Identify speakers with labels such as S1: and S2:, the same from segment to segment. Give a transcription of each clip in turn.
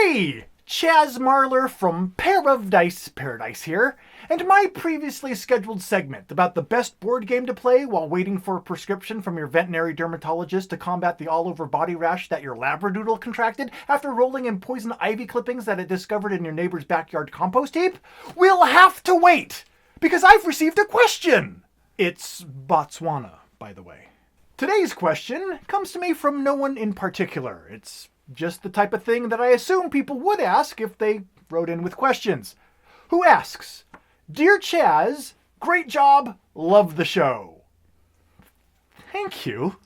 S1: Hey, Chaz Marler from Pair of Dice Paradise here, and my previously scheduled segment about the best board game to play while waiting for a prescription from your veterinary dermatologist to combat the all-over body rash that your Labradoodle contracted after rolling in poison ivy clippings that it discovered in your neighbor's backyard compost heap will have to wait, because I've received a question. It's Botswana, by the way. Today's question comes to me from no one in particular. It's just the type of thing that I assume people would ask if they wrote in with questions. Who asks, "Dear Chaz, great job, love the show." Thank you.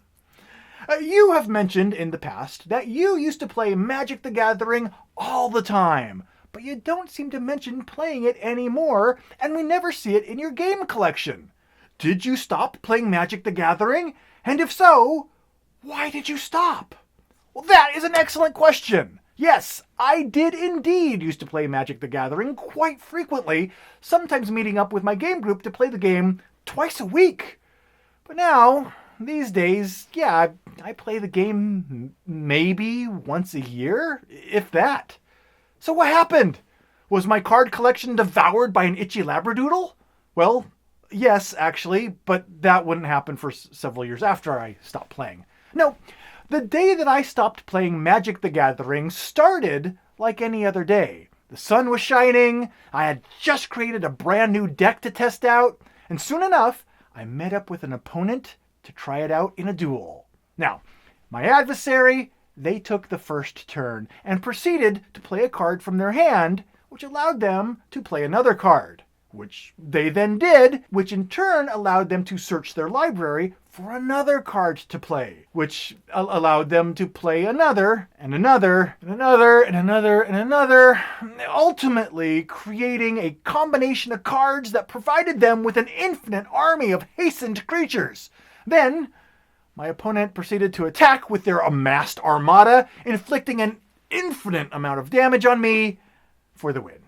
S1: You have mentioned in the past that you used to play Magic the Gathering all the time, but you don't seem to mention playing it anymore, and we never see it in your game collection. Did you stop playing Magic the Gathering? And if so, why did you stop? Well, that is an excellent question. Yes, I did indeed used to play Magic the Gathering quite frequently, sometimes meeting up with my game group to play the game twice a week. But now, these days, I play the game maybe once a year, if that. So what happened? Was my card collection devoured by an itchy Labradoodle? Well, yes, actually, but that wouldn't happen for several years after I stopped playing. No, the day that I stopped playing Magic the Gathering started like any other day. The sun was shining, I had just created a brand new deck to test out, and soon enough, I met up with an opponent to try it out in a duel. Now, my adversary, they took the first turn and proceeded to play a card from their hand, which allowed them to play another card, which they then did, which in turn allowed them to search their library for another card to play, which allowed them to play another, and another, and another, and another, and another, ultimately creating a combination of cards that provided them with an infinite army of hastened creatures. Then, my opponent proceeded to attack with their amassed armada, inflicting an infinite amount of damage on me for the win.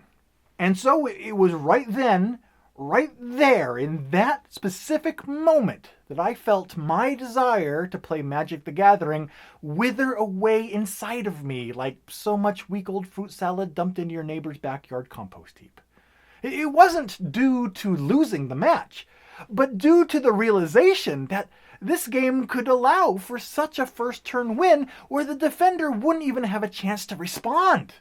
S1: And so it was right then, right there, in that specific moment, that I felt my desire to play Magic the Gathering wither away inside of me like so much weak old fruit salad dumped into your neighbor's backyard compost heap. It wasn't due to losing the match, but due to the realization that this game could allow for such a first turn win where the defender wouldn't even have a chance to respond.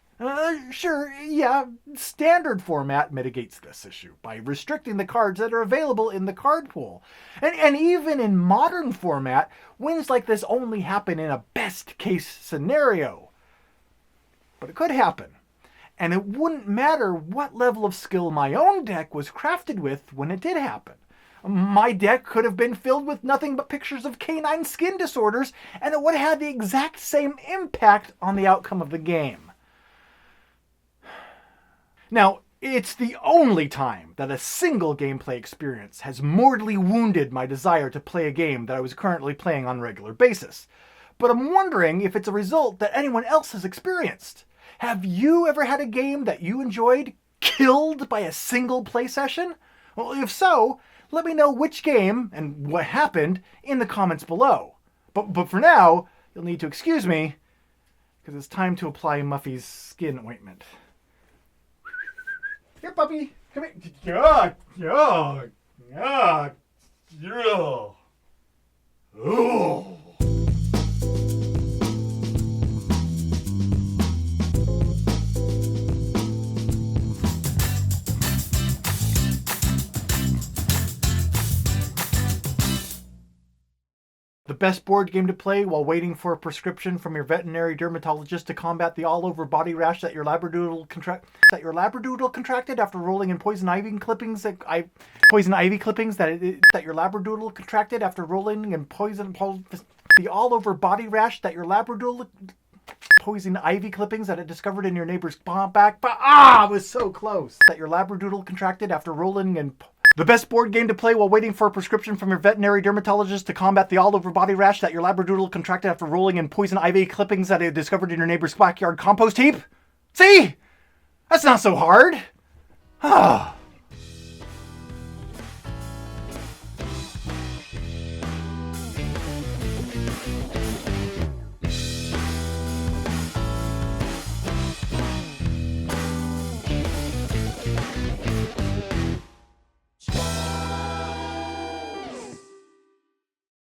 S1: Standard format mitigates this issue by restricting the cards that are available in the card pool. And even in modern format, wins like this only happen in a best case scenario. But it could happen. And it wouldn't matter what level of skill my own deck was crafted with when it did happen. My deck could have been filled with nothing but pictures of canine skin disorders, and it would have had the exact same impact on the outcome of the game. Now, it's the only time that a single gameplay experience has mortally wounded my desire to play a game that I was currently playing on a regular basis. But I'm wondering if it's a result that anyone else has experienced. Have you ever had a game that you enjoyed killed by a single play session? Well, if so, let me know which game and what happened in the comments below. But for now, you'll need to excuse me, because it's time to apply Muffy's skin ointment. Here, puppy. Come here. Oh. The best board game to play while waiting for a prescription from your veterinary dermatologist to combat the all-over body rash that your Labradoodle contracted after rolling in poison ivy clippings that your Labradoodle contracted after rolling in the all-over body rash that your Labradoodle poison ivy clippings that it discovered in your neighbor's back. It was so close. That your Labradoodle contracted after rolling in. The best board game to play while waiting for a prescription from your veterinary dermatologist to combat the all-over body rash that your Labradoodle contracted after rolling in poison ivy clippings that it discovered in your neighbor's backyard compost heap? See? That's not so hard.